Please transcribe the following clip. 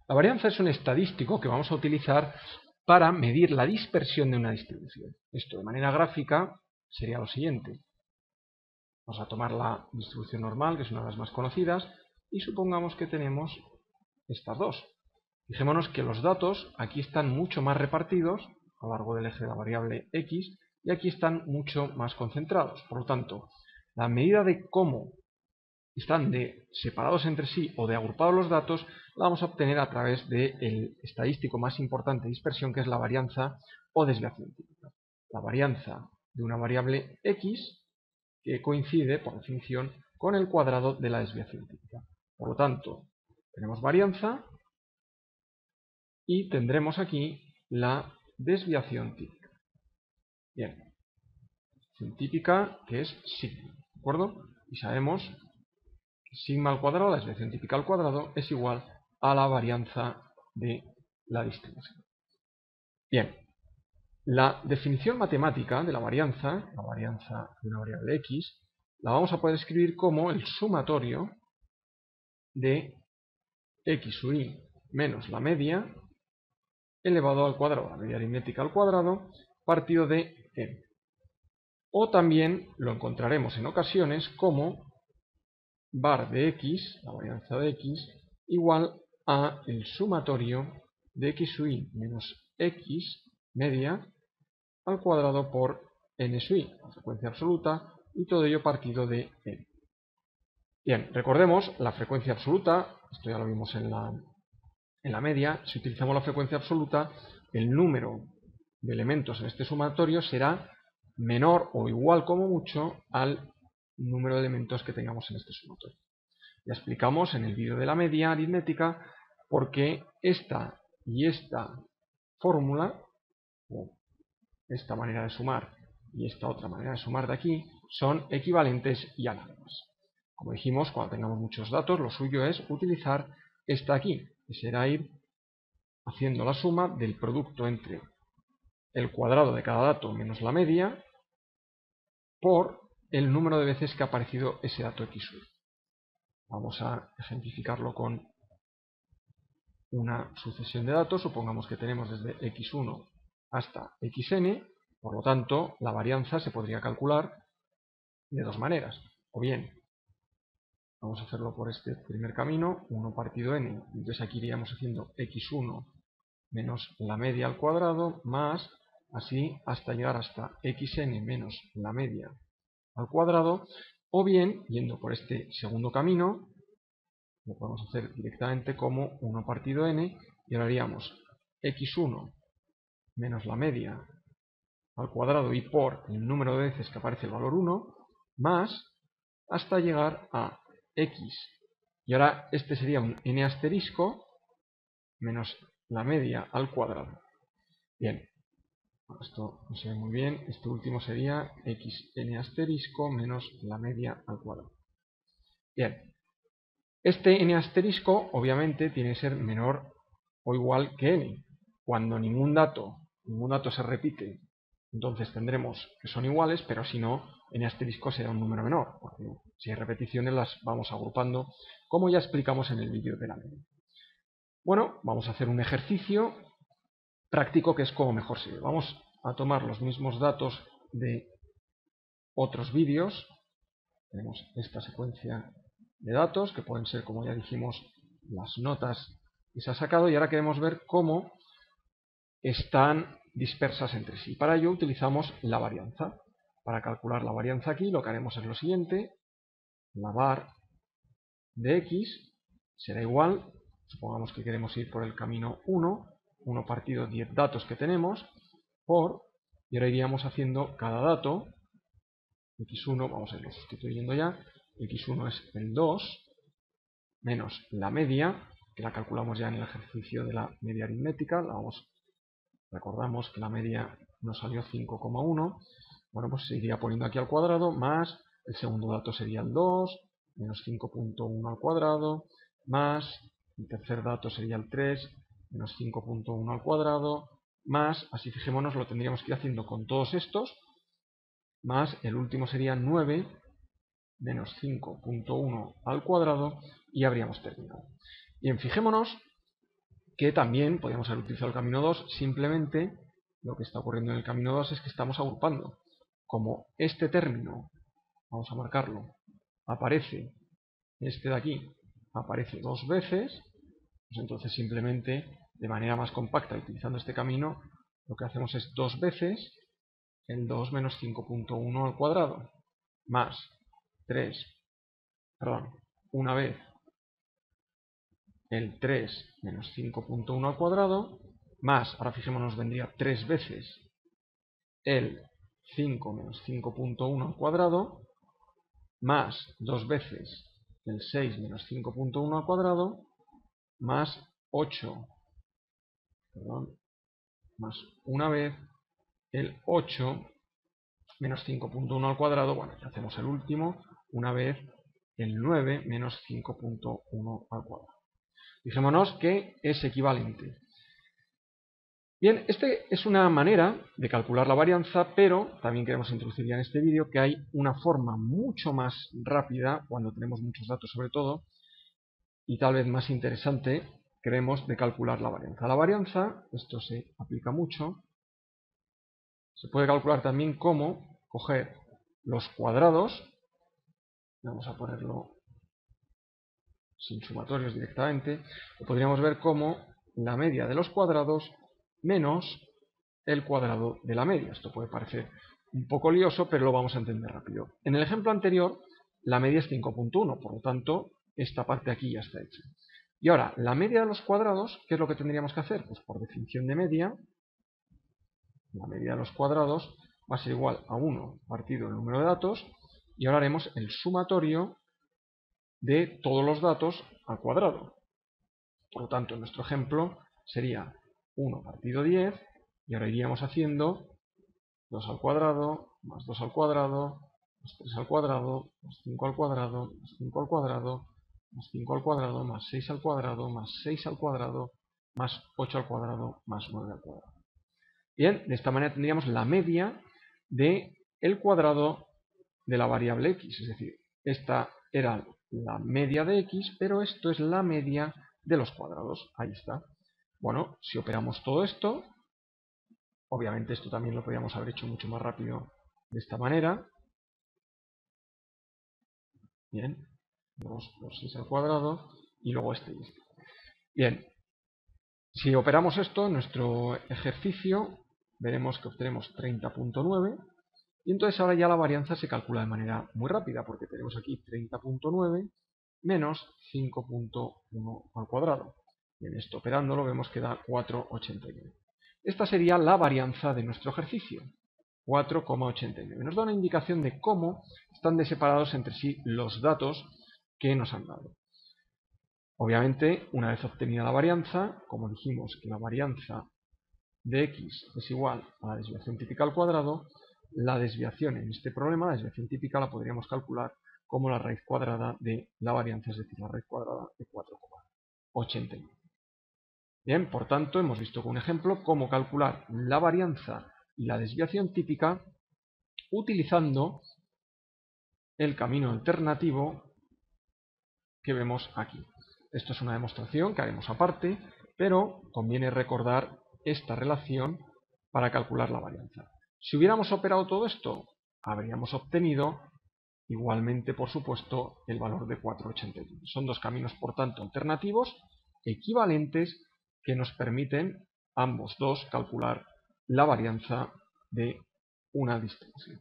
La varianza es un estadístico que vamos a utilizar para medir la dispersión de una distribución. Esto de manera gráfica sería lo siguiente. Vamos a tomar la distribución normal, que es una de las más conocidas, y supongamos que tenemos estas dos. Fijémonos que los datos aquí están mucho más repartidos a lo largo del eje de la variable x y aquí están mucho más concentrados. Por lo tanto, la medida de cómo están separados entre sí o de agrupados los datos la vamos a obtener a través del estadístico más importante de dispersión, que es la varianza o desviación típica. La varianza de una variable x que coincide, por definición, con el cuadrado de la desviación típica. Por lo tanto, tenemos varianza y tendremos aquí la desviación típica. Bien, desviación típica que es sigma, ¿de acuerdo? Y sabemos que sigma al cuadrado, la desviación típica al cuadrado, es igual a la varianza de la distribución. Bien, la definición matemática de la varianza de una variable x, la vamos a poder escribir como el sumatorio de x sub i menos la media elevado al cuadrado, la media aritmética al cuadrado, partido de n. O también lo encontraremos en ocasiones como var de x, la varianza de x, igual a el sumatorio de x sub i menos x media al cuadrado por n sub i, la frecuencia absoluta, y todo ello partido de n. Bien, recordemos la frecuencia absoluta, esto ya lo vimos en la media. Si utilizamos la frecuencia absoluta, el número de elementos en este sumatorio será menor o igual como mucho al número de elementos que tengamos en este sumatorio. Ya explicamos en el vídeo de la media aritmética por qué esta y esta fórmula, o esta manera de sumar y esta otra manera de sumar de aquí, son equivalentes y análogas. Como dijimos, cuando tengamos muchos datos, lo suyo es utilizar esta aquí, que será ir haciendo la suma del producto entre el cuadrado de cada dato menos la media por el número de veces que ha aparecido ese dato x sub. Vamos a ejemplificarlo con una sucesión de datos. Supongamos que tenemos desde x1 hasta xn, por lo tanto la varianza se podría calcular de dos maneras. O bien, vamos a hacerlo por este primer camino, 1 partido n, entonces aquí iríamos haciendo x1 menos la media al cuadrado, más, así, hasta llegar hasta xn menos la media al cuadrado, o bien, yendo por este segundo camino, lo podemos hacer directamente como 1 partido n, y ahora haríamos x1 menos la media al cuadrado y por el número de veces que aparece el valor 1, más, hasta llegar a x. Y ahora este sería un n asterisco menos la media al cuadrado. Bien, esto no se ve muy bien. Este último sería xn asterisco menos la media al cuadrado. Bien, este n asterisco obviamente tiene que ser menor o igual que n. Cuando ningún dato se repite, entonces tendremos que son iguales, pero si no, n asterisco será un número menor, porque si hay repeticiones las vamos agrupando, como ya explicamos en el vídeo de la media. Bueno, vamos a hacer un ejercicio práctico que es como mejor se ve. Vamos a tomar los mismos datos de otros vídeos. Tenemos esta secuencia de datos, que pueden ser, como ya dijimos, las notas que se ha sacado, y ahora queremos ver cómo están dispersas entre sí. Para ello utilizamos la varianza. Para calcular la varianza aquí lo que haremos es lo siguiente: la var de x será igual, supongamos que queremos ir por el camino 1 partido 10 datos que tenemos, por, y ahora iríamos haciendo cada dato, x1, vamos a irlo sustituyendo ya, x1 es el 2, menos la media, que la calculamos ya en el ejercicio de la media aritmética, recordamos que la media nos salió 5,1, bueno, pues se iría poniendo aquí al cuadrado, más el segundo dato sería el 2, menos 5,1 al cuadrado, más el tercer dato sería el 3, menos 5,1 al cuadrado, más, así fijémonos, lo tendríamos que ir haciendo con todos estos, más el último sería 9, menos 5,1 al cuadrado, y habríamos terminado. Bien, fijémonos que también podríamos haber utilizado el camino 2, simplemente lo que está ocurriendo en el camino 2 es que estamos agrupando. Como este término, vamos a marcarlo, aparece, este de aquí, aparece 2 veces, pues entonces simplemente, de manera más compacta, utilizando este camino, lo que hacemos es 2 veces el 2 menos 5.1 al cuadrado, más 1 vez el 3 menos 5.1 al cuadrado, más, ahora fijémonos, vendría 3 veces el 5 menos 5.1 al cuadrado, más 2 veces el 6 menos 5.1 al cuadrado, más 8, más una vez el 8 menos 5.1 al cuadrado, bueno, ya hacemos el último, una vez el 9 menos 5.1 al cuadrado. Fijémonos que es equivalente. Bien, este es una manera de calcular la varianza, pero también queremos introducir ya en este vídeo que hay una forma mucho más rápida, cuando tenemos muchos datos sobre todo, y tal vez más interesante, creemos, de calcular la varianza. La varianza, esto se aplica mucho, se puede calcular también como coger los cuadrados, vamos a ponerlo sin sumatorios directamente, lo podríamos ver como la media de los cuadrados menos el cuadrado de la media. Esto puede parecer un poco lioso, pero lo vamos a entender rápido. En el ejemplo anterior, la media es 5.1, por lo tanto, esta parte aquí ya está hecha. Y ahora, la media de los cuadrados, ¿qué es lo que tendríamos que hacer? Pues por definición de media, la media de los cuadrados va a ser igual a 1 partido el número de datos, y ahora haremos el sumatorio de todos los datos al cuadrado. Por lo tanto, en nuestro ejemplo sería 1 partido 10, y ahora iríamos haciendo 2 al cuadrado, más 2 al cuadrado, más 3 al cuadrado, más 5 al cuadrado, más 5 al cuadrado, más 5 al cuadrado, más 6 al cuadrado, más 6 al cuadrado, más 8 al cuadrado, más 9 al cuadrado. Bien, de esta manera tendríamos la media del cuadrado de la variable x, es decir, esta era la media de x, pero esto es la media de los cuadrados. Ahí está. Bueno, si operamos todo esto, obviamente esto también lo podríamos haber hecho mucho más rápido de esta manera. Bien, 2 por 6 al cuadrado y luego este y este. Bien, si operamos esto en nuestro ejercicio, veremos que obtenemos 30.9 y entonces ahora ya la varianza se calcula de manera muy rápida porque tenemos aquí 30.9 menos 5.1 al cuadrado. Bien, esto operándolo vemos que da 4,89. Esta sería la varianza de nuestro ejercicio, 4,89. Nos da una indicación de cómo están separados entre sí los datos que nos han dado. Obviamente, una vez obtenida la varianza, como dijimos que la varianza de x es igual a la desviación típica al cuadrado, la desviación en este problema, la desviación típica, la podríamos calcular como la raíz cuadrada de la varianza, es decir, la raíz cuadrada de 4,89. Bien, por tanto, hemos visto con un ejemplo cómo calcular la varianza y la desviación típica utilizando el camino alternativo que vemos aquí. Esto es una demostración que haremos aparte, pero conviene recordar esta relación para calcular la varianza. Si hubiéramos operado todo esto, habríamos obtenido igualmente, por supuesto, el valor de 4,89. Son dos caminos, por tanto, alternativos, equivalentes, que nos permiten ambos dos calcular la varianza de una distribución.